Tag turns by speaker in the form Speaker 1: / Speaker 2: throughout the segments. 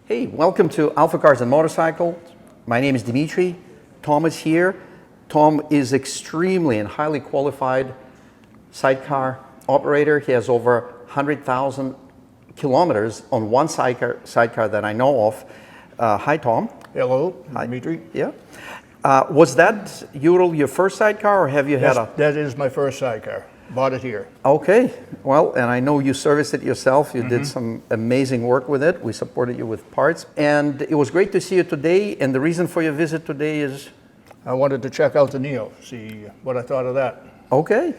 Speaker 1: Hey, welcome to AlphaCars and Motorcycles. My name is Dimitri. Tom is here. Tom is extremely and highly qualified sidecar operator. He has over 100,000 kilometers on one sidecar that I know of. Hi, Tom.
Speaker 2: Hello, Dimitri.
Speaker 1: Yeah. Was that Ural your first sidecar, or have you had a?
Speaker 2: That is my first sidecar. Bought it here.
Speaker 1: Okay. Well, and I know you serviced it yourself. You did some amazing work with it. We supported you with parts. And it was great to see you today. And the reason for your visit today is?
Speaker 2: I wanted to check out the Neo, see what I thought of that.
Speaker 1: Okay.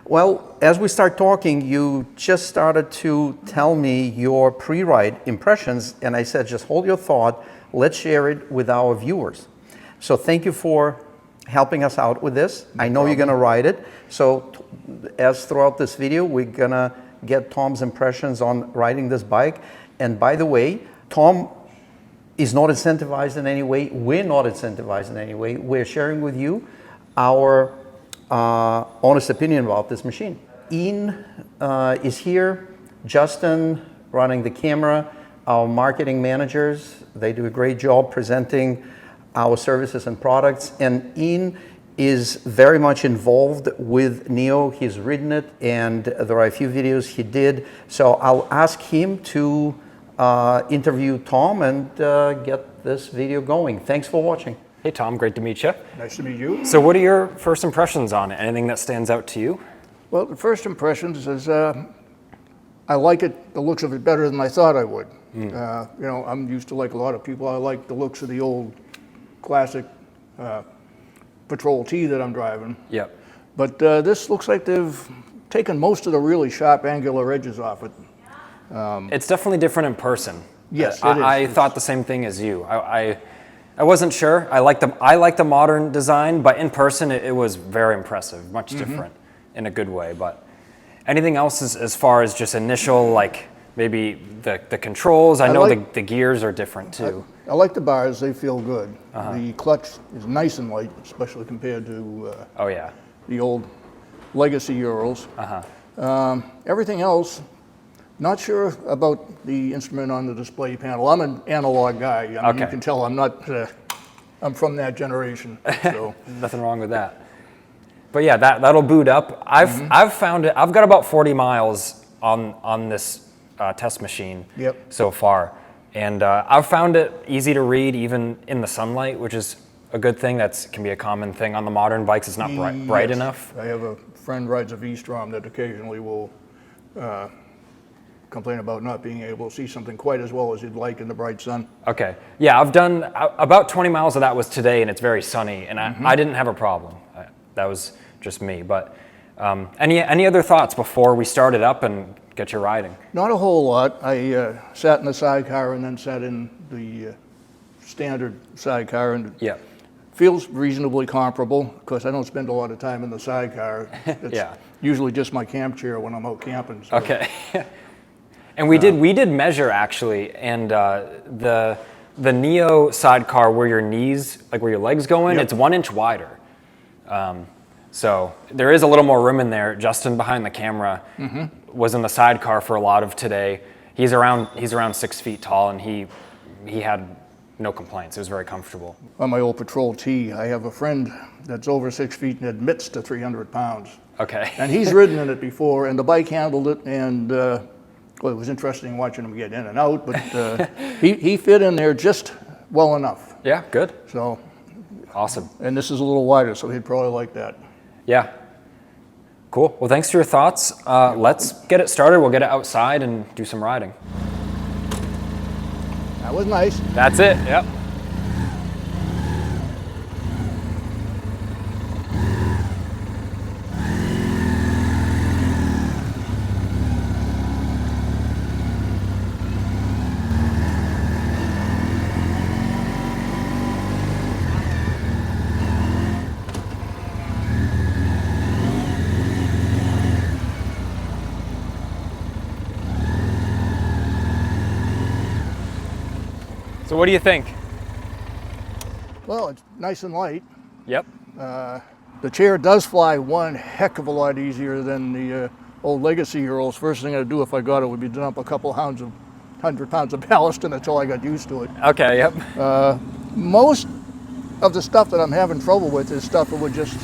Speaker 1: Well, as we start talking, you just started to tell me your pre-ride impressions, and I said, just hold your thought. Let's share it with our viewers. So thank you for helping us out with this. I know you're going to ride it. So as throughout this video, we're going to get Tom's impressions on riding this bike. And by the way, Tom is not incentivized in any way. We're not incentivized in any way. We're sharing with you our honest opinion about this machine. Ian is here. Justin running the camera. Our marketing managers, they do a great job presenting our services and products. And Ian is very much involved with Neo. He's ridden it, and there are a few videos he did. So I'll ask him to interview Tom and get this video going. Thanks for watching.
Speaker 3: Hey Tom, great to meet you.
Speaker 2: Nice to meet you.
Speaker 3: So what are your first impressions on it? Anything that stands out to you?
Speaker 2: Well, the first impressions is I like it, the looks of it better than I thought I would. You know, I'm used to, like a lot of people, I like the looks of the old classic Patrol T that I'm driving.
Speaker 3: Yep.
Speaker 2: But this looks like they've taken most of the really sharp angular edges off it.
Speaker 3: It's definitely different in person.
Speaker 2: Yes, it is.
Speaker 3: I thought the same thing as you. I wasn't sure. I like the modern design, but in person it was very impressive, much different in a good way. But anything else as far as just initial, like maybe the controls? I know like, the gears are different too.
Speaker 2: I like the bars, they feel good. The clutch is nice and light, especially compared to
Speaker 3: oh yeah,
Speaker 2: the old legacy Urals. Everything else, not sure about the instrument on the display panel. I'm an analog guy. I mean, you can tell I'm not, I'm from that generation. So.
Speaker 3: Nothing wrong with that. But yeah, that'll boot up. I've found it, I've got about 40 miles on this test machine so far. And I've found it easy to read even in the sunlight, which is a good thing. That can be a common thing on the modern bikes. It's not bright enough.
Speaker 2: I have a friend rides a V-Strom that occasionally will complain about not being able to see something quite as well as you'd like in the bright sun.
Speaker 3: Okay. Yeah, I've done about 20 miles of that was today, and it's very sunny, and I didn't have a problem. That was just me. But any other thoughts before we start it up and get you riding?
Speaker 2: Not a whole lot. I sat in the sidecar and then sat in the standard sidecar, and feels reasonably comparable. Of course, I don't spend a lot of time in the sidecar. It's usually just my camp chair when I'm out camping. So.
Speaker 3: Okay. And we did measure actually, and the Neo sidecar where your knees, like where your legs go in, it's 1 inch wider. So there is a little more room in there. Justin behind the camera was in the sidecar for a lot of today. He's around 6 feet tall, and he had no complaints. It was very comfortable. On
Speaker 2: my old Patrol T, I have a friend that's over 6 feet and admits to 300 pounds.
Speaker 3: Okay.
Speaker 2: And he's ridden in it before, and the bike handled it, and well, it was interesting watching him get in and out, but he fit in there just well enough.
Speaker 3: Yeah, good.
Speaker 2: So.
Speaker 3: Awesome.
Speaker 2: And this is a little wider, so he'd probably like that.
Speaker 3: Yeah. Cool. Well, thanks for your thoughts. Let's get it started. We'll get it outside and do some riding.
Speaker 2: That was nice.
Speaker 3: That's it. Yep. So what do you think?
Speaker 2: Well, it's nice and light.
Speaker 3: Yep.
Speaker 2: The chair does fly one heck of a lot easier than the old legacy Urals. First thing I'd do if I got it would be dump a couple pounds of 100 pounds of ballast in until I got used to it.
Speaker 3: Okay, yep.
Speaker 2: Most of the stuff that I'm having trouble with is stuff that would just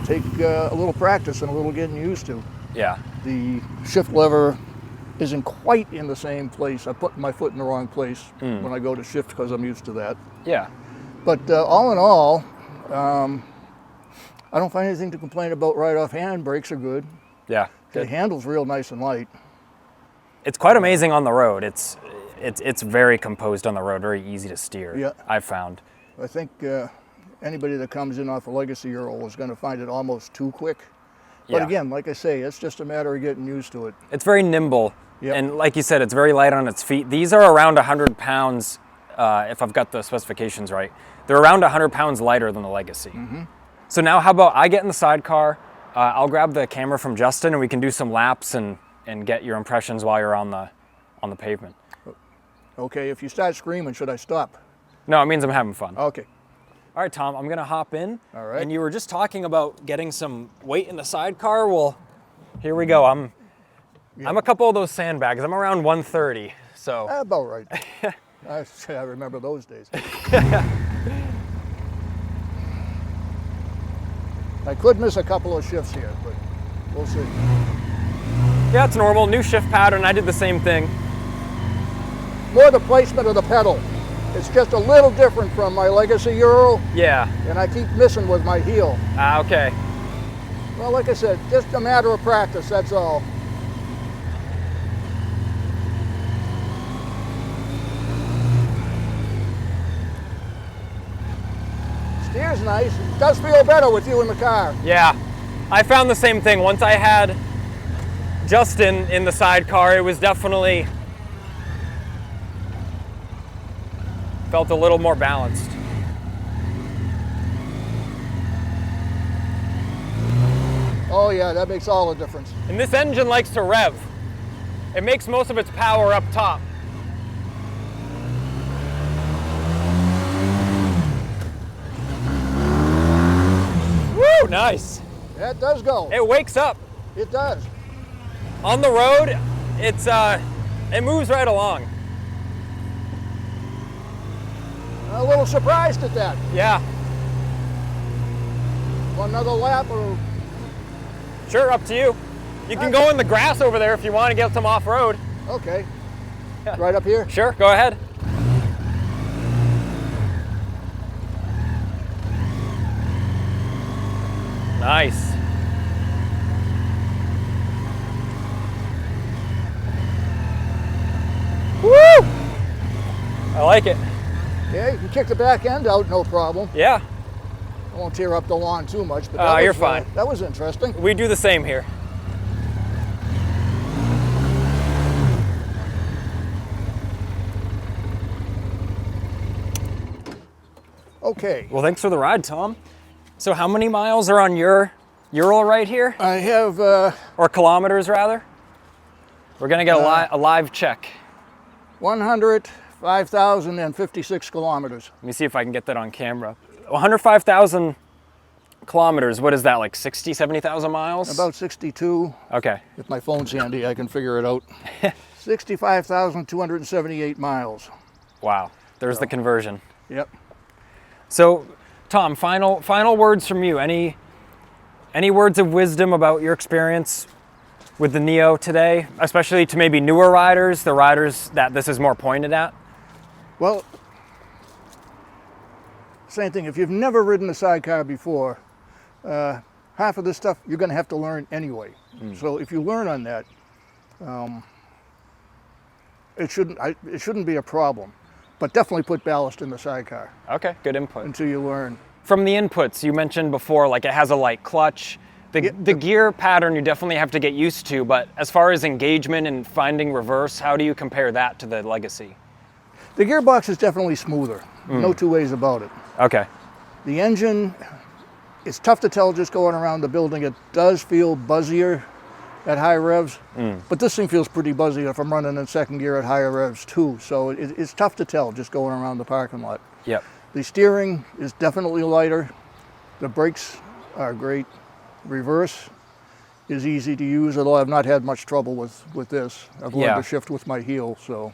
Speaker 2: take a little practice and a little getting used to.
Speaker 3: Yeah.
Speaker 2: The shift lever isn't quite in the same place. I put my foot in the wrong place when I go to shift because I'm used to that.
Speaker 3: Yeah.
Speaker 2: But all in all, I don't find anything to complain about right offhand. Brakes are good.
Speaker 3: Yeah.
Speaker 2: The
Speaker 3: Good.
Speaker 2: handle's real nice and light.
Speaker 3: It's quite amazing on the road. It's very composed on the road, very easy to steer.
Speaker 2: Yeah.
Speaker 3: I've found.
Speaker 2: I think anybody that comes in off a legacy Ural is going to find it almost too quick. But
Speaker 3: Yeah.
Speaker 2: again, like I say, it's just a matter of getting used to it.
Speaker 3: It's very nimble.
Speaker 2: Yep.
Speaker 3: And like you said, it's very light on its feet. These are around 100 pounds, if I've got the specifications right. They're around 100 pounds lighter than the Legacy. So now how about I get in the sidecar, I'll grab the camera from Justin and we can do some laps and get your impressions while you're on the pavement.
Speaker 2: Okay, if you start screaming, should I stop?
Speaker 3: No, it means I'm having fun.
Speaker 2: Okay.
Speaker 3: All right, Tom, I'm gonna hop in.
Speaker 2: All right.
Speaker 3: And you were just talking about getting some weight in the sidecar. Well, here we go. I'm a couple of those sandbags. I'm around 130, so.
Speaker 2: About right. I remember those days. I could miss a couple of shifts here, but we'll see.
Speaker 3: Yeah, it's normal. New shift pattern. I did the same thing.
Speaker 2: More the placement of the pedal. It's just a little different from my Legacy Ural,
Speaker 3: Yeah.
Speaker 2: and I keep missing with my heel.
Speaker 3: Okay.
Speaker 2: Well, like I said, just a matter of practice, that's all. Steer's nice. It does feel better with you in the car.
Speaker 3: Yeah. I found the same thing. Once I had Justin in the sidecar, it was definitely felt a little more balanced.
Speaker 2: Oh yeah, that makes all the difference.
Speaker 3: And this engine likes to rev. It makes most of its power up top. Woo, nice.
Speaker 2: That does go.
Speaker 3: It wakes up.
Speaker 2: It does.
Speaker 3: On the road, it moves right along.
Speaker 2: A little surprised at that.
Speaker 3: Yeah.
Speaker 2: Want another lap or?
Speaker 3: Sure, up to you. You can go in the grass over there if you want to get some off-road.
Speaker 2: Okay.
Speaker 3: Yeah.
Speaker 2: Right up here?
Speaker 3: Sure, go ahead. Nice. Woo! I like it.
Speaker 2: Yeah, you can kick the back end out, no problem.
Speaker 3: Yeah,
Speaker 2: I won't tear up the lawn too much, but that
Speaker 3: you're
Speaker 2: was,
Speaker 3: fine.
Speaker 2: That was interesting.
Speaker 3: we do the same here.
Speaker 2: Okay.
Speaker 3: Well, thanks for the ride, Tom. So how many miles are on your Ural right here?
Speaker 2: I have
Speaker 3: Or kilometers, rather? We're gonna get a live check.
Speaker 2: 105,056 kilometers.
Speaker 3: Let me see if I can get that on camera. 105,000 kilometers, what is that, like 60, 70,000 miles?
Speaker 2: About 62.
Speaker 3: Okay.
Speaker 2: If my phone's handy, I can figure it out. 65,278 miles.
Speaker 3: Wow, there's the conversion.
Speaker 2: Yep.
Speaker 3: So, Tom, final words from you. Any words of wisdom about your experience with the Neo today, especially to maybe newer riders, the riders that this is more pointed at?
Speaker 2: Well, same thing. If you've never ridden a sidecar before, half of this stuff you're going to have to learn anyway. So if you learn on that, it shouldn't be a problem. But definitely put ballast in the sidecar
Speaker 3: Okay, good input.
Speaker 2: until you learn.
Speaker 3: From the inputs you mentioned before, like it has a light clutch. The gear pattern you definitely have to get used to, but as far as engagement and finding reverse, how do you compare that to the Legacy?
Speaker 2: The gearbox is definitely smoother. No two ways about it.
Speaker 3: Okay.
Speaker 2: The engine, it's tough to tell just going around the building. It does feel buzzier at high revs, but this thing feels pretty buzzy if I'm running in second gear at higher revs too. So it's tough to tell just going around the parking lot.
Speaker 3: Yep.
Speaker 2: The steering is definitely lighter. The brakes are great. Reverse is easy to use, although I've not had much trouble with this. I've learned
Speaker 3: Yeah.
Speaker 2: to shift with my heel, so.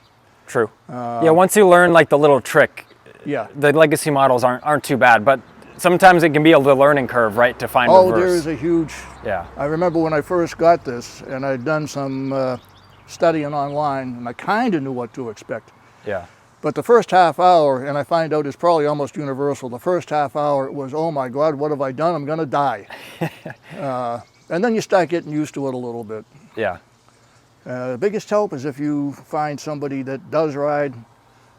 Speaker 3: True. Yeah, once you learn like the little trick,
Speaker 2: Yeah.
Speaker 3: the legacy models aren't too bad, but sometimes it can be a learning curve, right, to find
Speaker 2: Oh,
Speaker 3: reverse.
Speaker 2: there is a huge.
Speaker 3: Yeah.
Speaker 2: I remember when I first got this, and I'd done some studying online, and I kind of knew what to expect.
Speaker 3: Yeah.
Speaker 2: But the first half hour, and I find out it's probably almost universal, the first half hour it was, oh my God, what have I done? I'm going to die. And then you start getting used to it a little bit.
Speaker 3: Yeah.
Speaker 2: The biggest help is if you find somebody that does ride,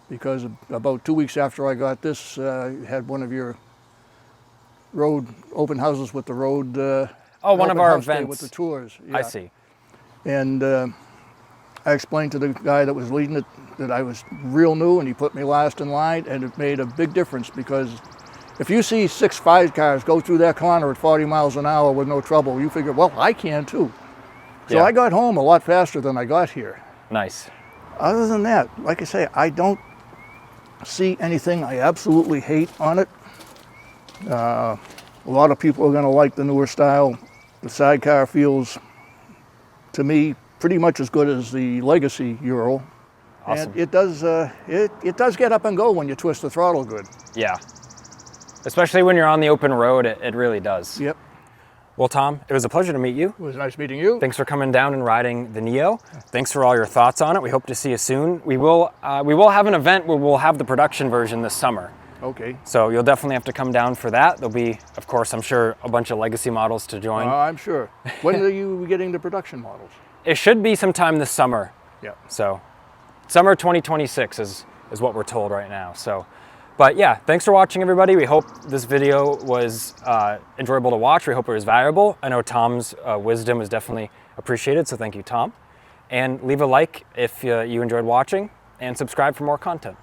Speaker 2: because about 2 weeks after I got this, had one of your road open houses with the road.
Speaker 3: One of
Speaker 2: open
Speaker 3: our
Speaker 2: house day
Speaker 3: events.
Speaker 2: with the tours.
Speaker 3: I
Speaker 2: Yeah.
Speaker 3: see.
Speaker 2: And I explained to the guy that was leading it that I was real new, and he put me last in line, and it made a big difference, because if you see 6 Sidecars go through that corner at 40 miles an hour with no trouble, you figure, well, I can too. So
Speaker 3: Yeah.
Speaker 2: I got home a lot faster than I got here.
Speaker 3: Nice.
Speaker 2: Other than that, like I say, I don't see anything I absolutely hate on it. A lot of people are going to like the newer style. The Sidecar feels, to me, pretty much as good as the legacy Ural.
Speaker 3: Awesome.
Speaker 2: And it does get up and go when you twist the throttle good.
Speaker 3: Yeah. Especially when you're on the open road, it really does.
Speaker 2: Yep.
Speaker 3: Well, Tom, it was a pleasure to meet you.
Speaker 2: It was nice meeting you.
Speaker 3: Thanks for coming down and riding the Neo. Thanks for all your thoughts on it. We hope to see you soon. We will have an event where we'll have the production version this summer.
Speaker 2: Okay.
Speaker 3: So you'll definitely have to come down for that. There'll be, of course, I'm sure, a bunch of legacy models to join.
Speaker 2: I'm sure. When are you getting the production models?
Speaker 3: It should be sometime this summer.
Speaker 2: Yeah.
Speaker 3: So summer 2026 is what we're told right now. So, but yeah, thanks for watching, everybody. We hope this video was enjoyable to watch. We hope it was valuable. I know Tom's wisdom is definitely appreciated, so thank you, Tom. And leave a like if you enjoyed watching, and subscribe for more content.